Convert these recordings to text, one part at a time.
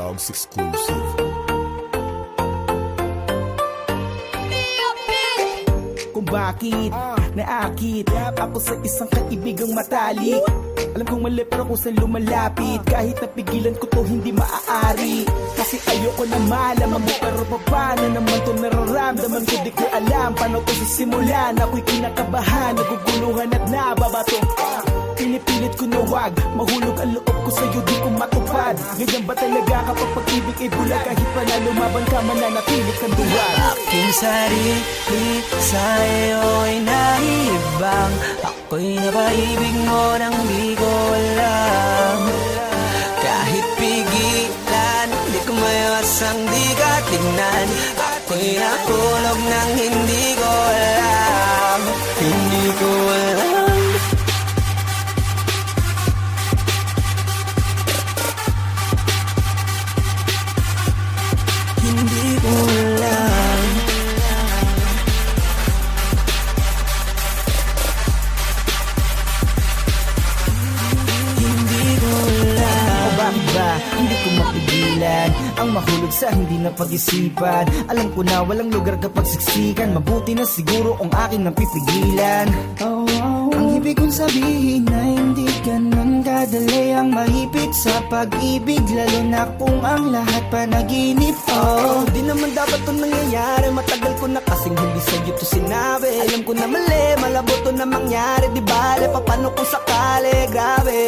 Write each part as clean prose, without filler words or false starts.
Dogs exclusive. Kung bakit naakit ako sa isang kaibigang matalik. Alam kong mali pero kung saan lumalapit, kahit napigilan ko to hindi maaari. Kasi ayoko na malaman mo, pero paano naman to nararamdaman ko? Di ko alam paano to sisimulan. Ako'y kinakabahan, naguguluhan at nababato. Pinipilit ko na wag mahulog ang loob ko sa'yo, di ko matupad. Ganyan ba talaga kapag pag-ibig ay bulag? Kahit pa na lumaban ka, mananatilit kang duwag. Aking sarili sa'yo ay naibang. Ako'y napaibig mo nang di ko alam. Kahit pigilan, di ko maiwasang di ka tignan. Ako'y nakulog nang hindi ko alam. Hindi ko alam. Hindi ko alam. Hindi ko alam. O bakit ba hindi ko mapigilan ang mahulog sa hindi na pag-isipan? Alam ko na walang lugar kapag siksikan. Mabuti na siguro ang aking napipigilan. Ang ibig kong sabihin na hindi ganun kadali ang maipit sa pag-ibig, lalo na kung ang lahat panaginip. Di naman dapat to nangyayari. Matagal ko na kasing hindi sa'yo to sinabi. Alam ko na mali, malabo to na mangyari. Di bale, paano kung sakali? Grabe,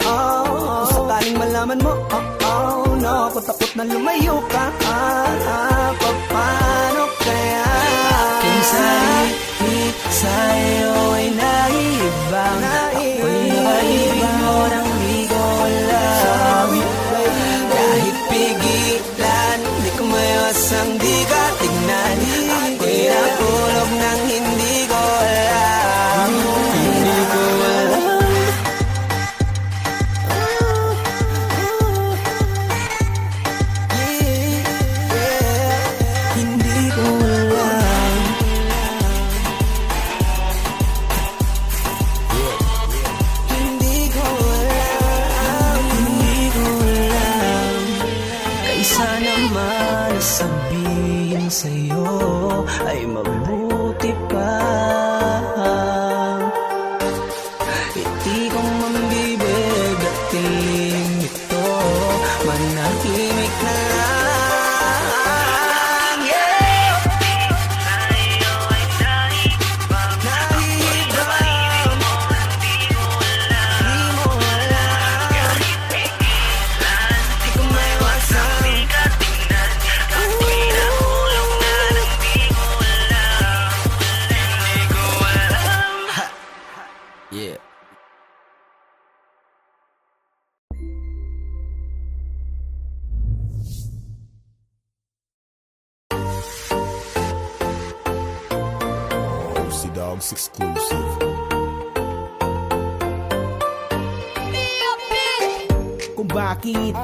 Kung sakaling malaman mo, no, kung takot na lumayo ka, paano kaya? Kung sarili sa'yo ay naibang. Ako'y nakaibig mo nang di ko alam. Kahit pigilan, di ko maiwasang di ka tignan. Ako'y nakulog nang hindi ko alam. Hindi ko alam. Hindi ko alam. Hindi ko alam. Hindi ko alam. Kaysa naman sabihin sa'yo ay mabuti pa. Hindi kong mambibig dating ito, manahimik na lang. Yeah! Nahihibang. Di mo alam. Di ko maiwasan. Yeah. OC Dogs exclusive. Kung bakit